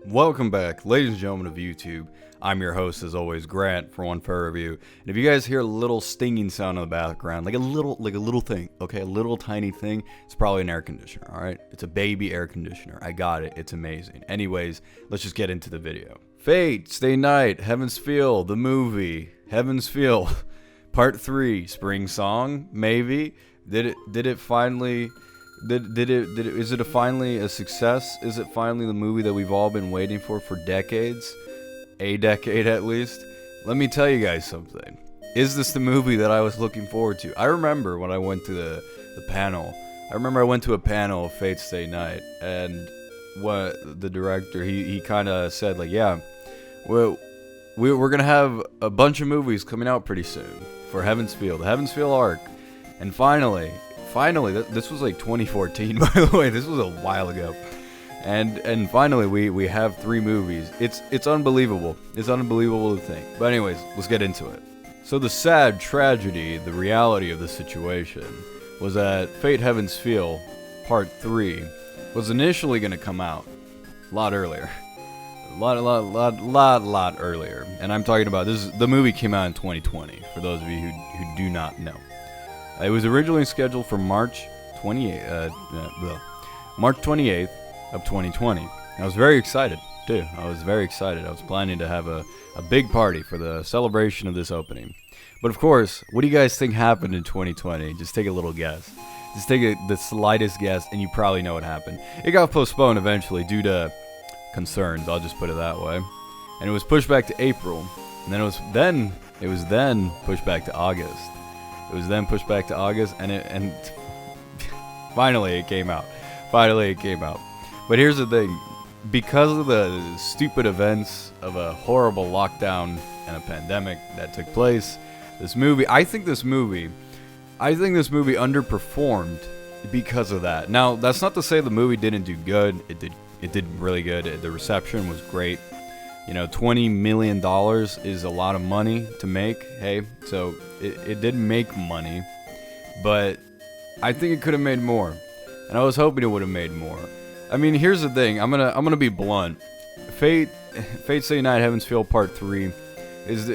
Welcome back, ladies and gentlemen of YouTube. I'm your host, as always, Grant, for One Fair Review. And if you guys hear a little stinging sound in the background, like a little thing, okay, a little tiny thing, it's probably an air conditioner, all right? It's a baby air conditioner. I got it. It's amazing. Anyways, let's just get into the video. Fate, Stay Night, Heaven's Feel, the movie, Heaven's Feel, Part 3, Spring Song, maybe. Did it finally... is it finally a success? Is it finally the movie that we've all been waiting for decades? A decade at least? Let me tell you guys something. Is this the movie that I was looking forward to? I remember when I went to the panel. I remember I went to a panel of Fate Stay Night, and what the director, he kind of said, like, yeah, well, we're going to have a bunch of movies coming out pretty soon for Heaven's Feel, the Heaven's Feel arc. And finally, this was like 2014, by the way. This was a while ago, and finally we have 3 movies. It's unbelievable. It's unbelievable to think. But anyways, let's get into it. So the sad tragedy, the reality of the situation, was that Fate Heaven's Feel Part 3 was initially going to come out a lot earlier, a lot earlier. And I'm talking about the movie came out in 2020. For those of you who do not know. It was originally scheduled for March 28th of 2020. I was very excited, too. I was very excited. I was planning to have a big party for the celebration of this opening. But of course, what do you guys think happened in 2020? Just take a little guess. Just take the slightest guess, and you probably know what happened. It got postponed eventually due to concerns, I'll just put it that way. And it was pushed back to April. And then it was then pushed back to August. It was then pushed back to August, and finally it came out. Finally it came out. But here's the thing. Because of the stupid events of a horrible lockdown and a pandemic that took place, I think this movie underperformed because of that. Now, that's not to say the movie didn't do good. It did really good. The reception was great. You know, $20 million is a lot of money to make. Hey, so it did make money, but I think it could have made more, and I was hoping it would have made more. I mean, here's the thing. I'm gonna be blunt. Fate Stay Night, Heaven's Feel Part 3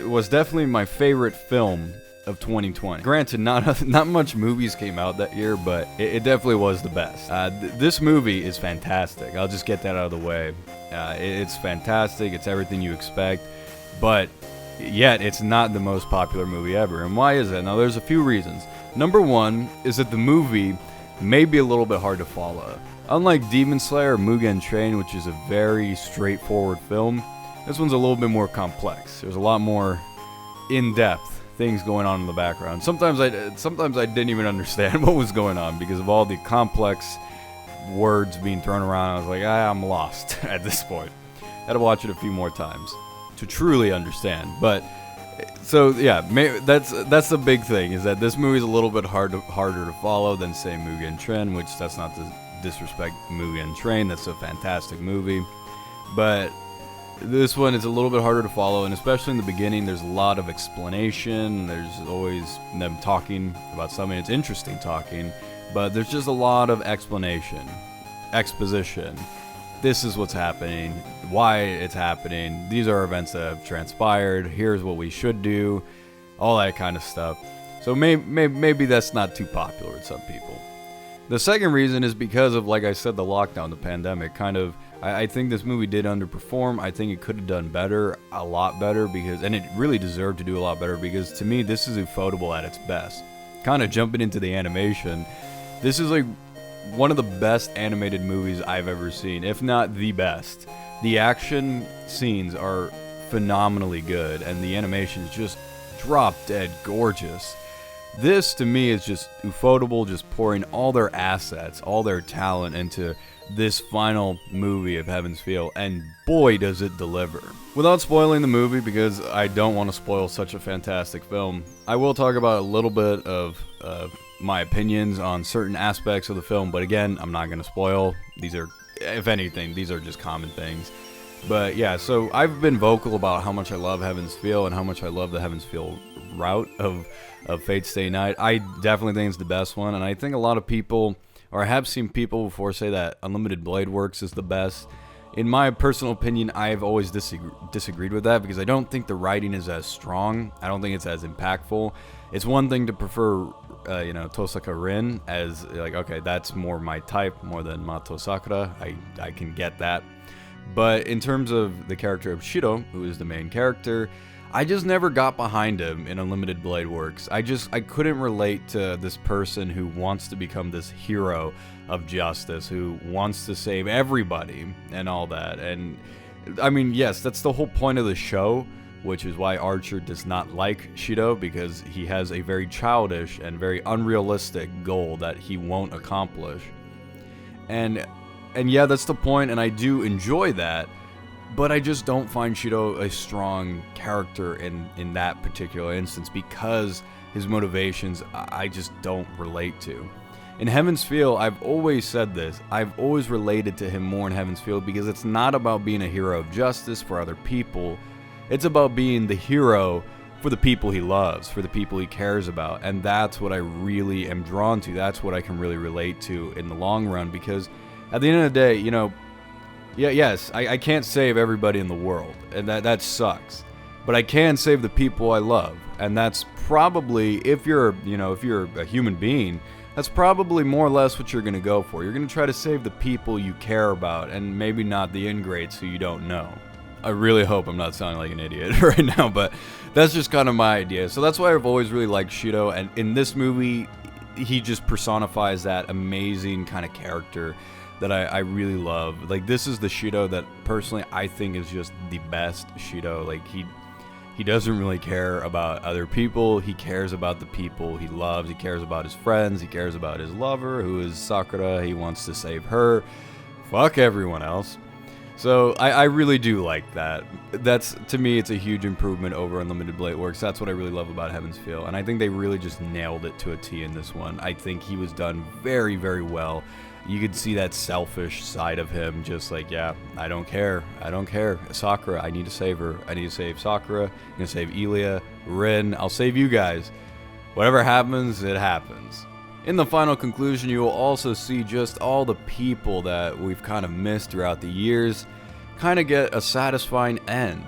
was definitely my favorite film of 2020. Granted, not much movies came out that year, but it definitely was the best. This movie is fantastic. I'll just get that out of the way. It's fantastic. It's everything you expect, but yet it's not the most popular movie ever. And why is that? Now, there's a few reasons. Number one is that the movie may be a little bit hard to follow. Unlike Demon Slayer or Mugen Train, which is a very straightforward film, this one's a little bit more complex. There's a lot more in-depth things going on in the background. Sometimes I didn't even understand what was going on because of all the complex words being thrown around. I was like, I'm lost at this point. Had to watch it a few more times to truly understand. But so yeah, that's the big thing, is that this movie is a little bit harder to follow than, say, Mugen Train, which that's not to disrespect Mugen Train. That's a fantastic movie, but this one is a little bit harder to follow, and especially in the beginning, there's a lot of explanation. There's always them talking about something. It's interesting talking, but there's just a lot of exposition. This is what's happening, why it's happening. These are events that have transpired. Here's what we should do, all that kind of stuff. So maybe that's not too popular with some people. The second reason is because of, like I said, the lockdown, the pandemic. I think this movie did underperform. I think it could have done better, a lot better, and it really deserved to do a lot better, because to me, this is Ufotable at its best. Kind of jumping into the animation, this is like one of the best animated movies I've ever seen, if not the best. The action scenes are phenomenally good, and the animation is just drop dead gorgeous. This, to me, is just Ufotable just pouring all their assets, all their talent into this final movie of Heaven's Feel, and boy does it deliver. Without spoiling the movie, because I don't want to spoil such a fantastic film, I will talk about a little bit of my opinions on certain aspects of the film, but again, I'm not going to spoil. These are, if anything, these are just common things. But yeah, so I've been vocal about how much I love Heaven's Feel and how much I love the Heaven's Feel route of Fate Stay Night. I definitely think it's the best one, and I think a lot of people, or I have seen people before, say that Unlimited Blade Works is the best. In my personal opinion, I've always disagreed with that because I don't think the writing is as strong. I don't think it's as impactful. It's one thing to prefer, Tosaka Rin as like, okay, that's more my type, more than Mato Sakura. I can get that. But in terms of the character of Shiro, who is the main character, I just never got behind him in Unlimited Blade Works. I couldn't relate to this person who wants to become this hero of justice, who wants to save everybody and all that. And I mean, yes, that's the whole point of the show, which is why Archer does not like Shiro, because he has a very childish and very unrealistic goal that he won't accomplish. And yeah, that's the point, and I do enjoy that. But I just don't find Shiro a strong character in that particular instance because his motivations I just don't relate to. In Heaven's Feel, I've always said this, I've always related to him more in Heaven's Feel because it's not about being a hero of justice for other people. It's about being the hero for the people he loves, for the people he cares about. And that's what I really am drawn to. That's what I can really relate to in the long run because at the end of the day, yes, I can't save everybody in the world, and that sucks. But I can save the people I love, and that's probably, if you're a human being, that's probably more or less what you're going to go for. You're going to try to save the people you care about, and maybe not the ingrates who you don't know. I really hope I'm not sounding like an idiot right now, but that's just kind of my idea. So that's why I've always really liked Shiro, and in this movie, he just personifies that amazing kind of character that I really love. Like, this is the Shiro that personally I think is just the best Shiro. Like, he doesn't really care about other people. He cares about the people he loves. He cares about his friends. He cares about his lover, who is Sakura. He wants to save her. Fuck everyone else. So I really do like that. That's, to me, it's a huge improvement over Unlimited Blade Works. That's what I really love about Heaven's Feel. And I think they really just nailed it to a T in this one. I think he was done very, very well. You could see that selfish side of him, just like, yeah, I don't care. Sakura, I need to save her. I need to save Sakura. I'm going to save Ilia, Rin. I'll save you guys. Whatever happens, it happens. In the final conclusion, you will also see just all the people that we've kind of missed throughout the years kind of get a satisfying end.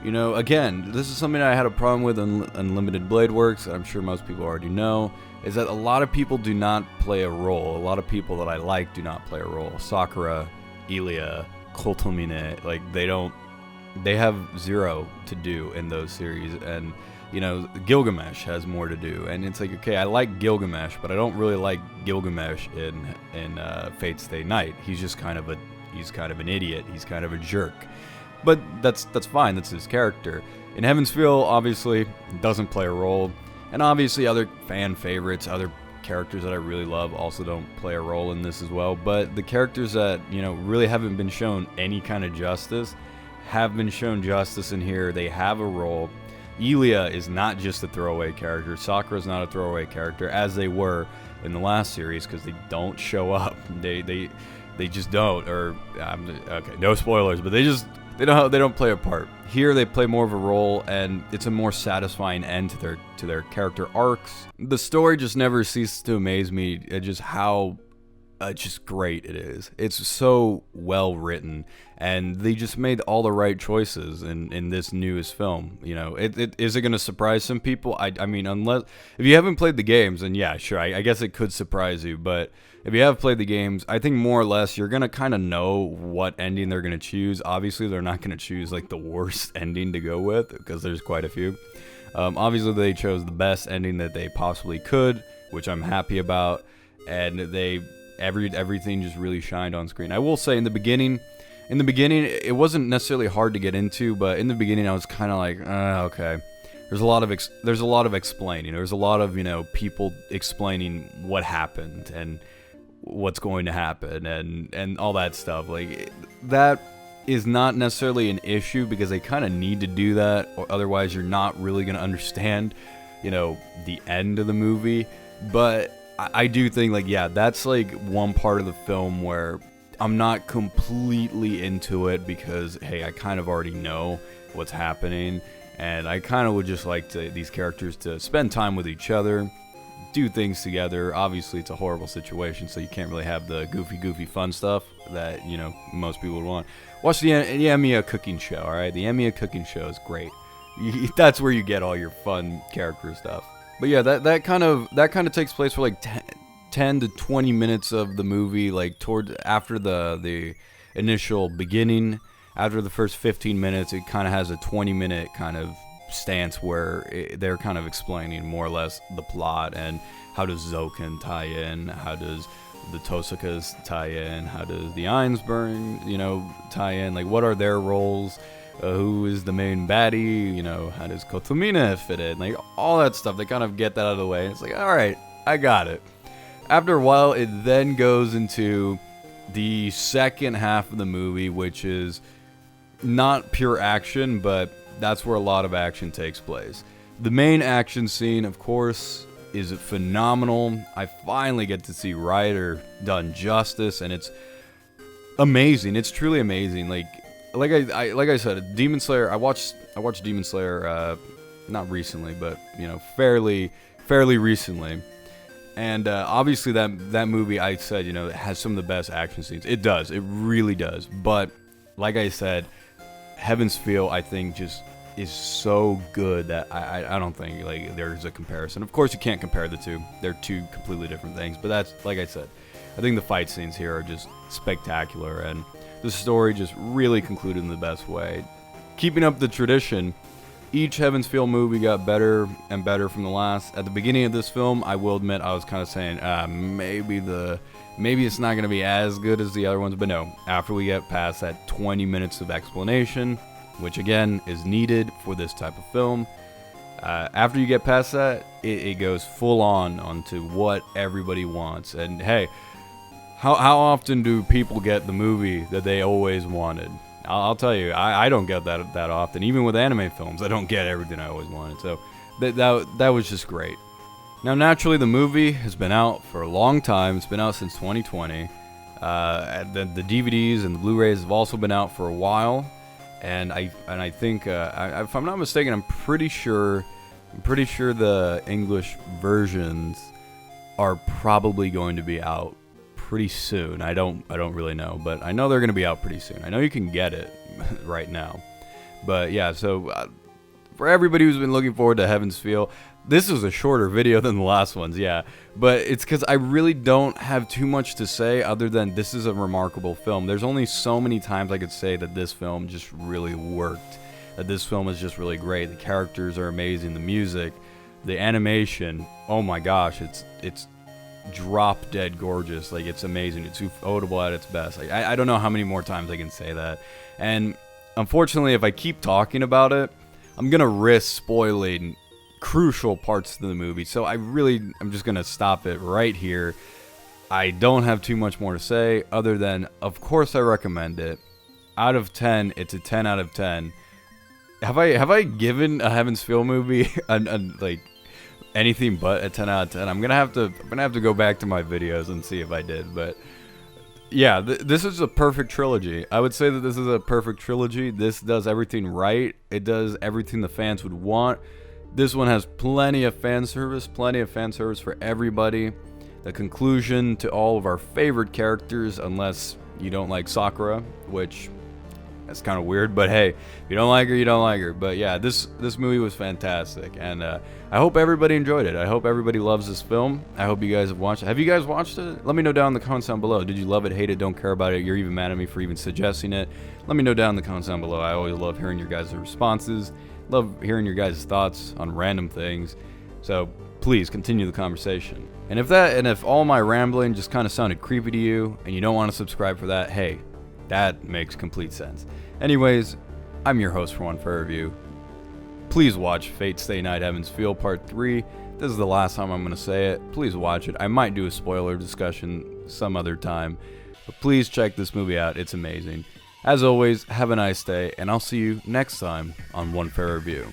Again, this is something I had a problem with in Unlimited Blade Works, I'm sure most people already know, is that a lot of people do not play a role. A lot of people that I like do not play a role. Sakura, Ilia, Kotomine, like, they have zero to do in those series, and Gilgamesh has more to do, and it's like, okay, I like Gilgamesh, but I don't really like Gilgamesh in Fate Stay Night. He's just kind of an idiot. He's kind of a jerk. But that's fine. That's his character. In Heaven's Feel, obviously, doesn't play a role. And obviously, other fan favorites, other characters that I really love also don't play a role in this as well. But the characters that, really haven't been shown any kind of justice have been shown justice in here. They have a role. Ilia is not just a throwaway character. Sakura's not a throwaway character, as they were in the last series, because they don't show up. They just don't. Or okay, no spoilers, but they don't play a part. Here they play more of a role, and it's a more satisfying end to their character arcs. The story just never ceases to amaze me at just how just great it is. It's so well written, and they just made all the right choices in this newest film. Is it going to surprise some people? I mean, unless if you haven't played the games, then yeah, sure, I guess it could surprise you. But if you have played the games, I think more or less you're going to kind of know what ending they're going to choose. Obviously, they're not going to choose like the worst ending to go with, because there's quite a few. Obviously, they chose the best ending that they possibly could, which I'm happy about, and everything just really shined on screen. I will say in the beginning, it wasn't necessarily hard to get into, but in the beginning I was kind of like, okay. There's a lot of explaining. There's a lot of people explaining what happened and what's going to happen and all that stuff. Like, that is not necessarily an issue, because they kind of need to do that, or otherwise you're not really going to understand the end of the movie. But I do think, like, yeah, that's like one part of the film where I'm not completely into it, because hey, I kind of already know what's happening, and I kind of would just like these characters to spend time with each other, do things together. Obviously, it's a horrible situation, so you can't really have the goofy fun stuff that, you know, most people would want. Watch the Emiya cooking show, all right? The Emiya cooking show is great. That's where you get all your fun character stuff. But yeah, that kind of takes place for like 10 to 20 minutes of the movie, like after the initial beginning. After the first 15 minutes, it kind of has a 20-minute kind of stance where they're kind of explaining more or less the plot and how does Zoken tie in, how does the Tosakas tie in, how does the Ainsburn, you know, tie in, like what are their roles, who is the main baddie, you know, how does Kotomina fit in, like all that stuff. They kind of get that out of the way. It's like, all right, I got it. After a while, it then goes into the second half of the movie, which is not pure action, but that's where a lot of action takes place. The main action scene, of course, is phenomenal. I finally get to see Ryder done justice, and it's amazing. It's truly amazing. Like I said, Demon Slayer. I watched Demon Slayer not recently, but you know, fairly recently. And obviously that movie, I said, you know, it has some of the best action scenes. It does. It really does. But like I said, Heaven's Feel, I think, just is so good that I don't think like there's a comparison. Of course, you can't compare the two. They're two completely different things. But that's, like I said, I think the fight scenes here are just spectacular, and the story just really concluded in the best way. Keeping up the tradition, each Heaven's Feel movie got better and better from the last. At the beginning of this film, I will admit I was kind of saying maybe it's not going to be as good as the other ones, but no. After we get past that 20 minutes of explanation, which again is needed for this type of film, after you get past that, it goes full on onto what everybody wants. And hey, how often do people get the movie that they always wanted? I'll tell you, I don't get that often. Even with anime films, I don't get everything I always wanted. So that was just great. Now, naturally, the movie has been out for a long time. It's been out since 2020. The DVDs and the Blu-rays have also been out for a while. And I think, if I'm not mistaken, I'm pretty sure the English versions are probably going to be out pretty soon. I don't really know, but I know they're going to be out pretty soon. I know you can get it right now. But yeah, so for everybody who's been looking forward to Heaven's Feel, this is a shorter video than the last ones, yeah. But it's because I really don't have too much to say other than this is a remarkable film. There's only so many times I could say that this film just really worked. That this film is just really great. The characters are amazing. The music, the animation, oh my gosh, it's drop dead gorgeous. Like, it's amazing. It's ufotable at its best. Like, I don't know how many more times I can say that. And unfortunately, if I keep talking about it, I'm gonna risk spoiling crucial parts of the movie. So I'm just gonna stop it right here. I don't have too much more to say other than, of course, I recommend it. Out of 10, it's a 10 out of 10. Have I given a Heaven's Feel movie like anything but a 10 out of 10? I'm gonna have to go back to my videos and see if I did. But yeah, this is a perfect trilogy. I would say that this is a perfect trilogy. This does everything right. It does everything the fans would want. This one has plenty of fan service for everybody. The conclusion to all of our favorite characters, unless you don't like Sakura, which that's kind of weird, but hey, if you don't like her, you don't like her. But yeah, this movie was fantastic, and I hope everybody enjoyed it. I hope everybody loves this film. I hope you guys have watched it. Have you guys watched it? Let me know down in the comments down below. Did you love it, hate it, don't care about it? You're even mad at me for even suggesting it? Let me know down in the comments down below. I always love hearing your guys' responses. Love hearing your guys' thoughts on random things. So please continue the conversation. And if all my rambling just kind of sounded creepy to you and you don't want to subscribe for that, hey, that makes complete sense. Anyways, I'm your host for One Fair Review. Please watch Fate Stay Night Heaven's Feel Part 3. This is the last time I'm going to say it. Please watch it. I might do a spoiler discussion some other time. But please check this movie out. It's amazing. As always, have a nice day, and I'll see you next time on One Fair Review.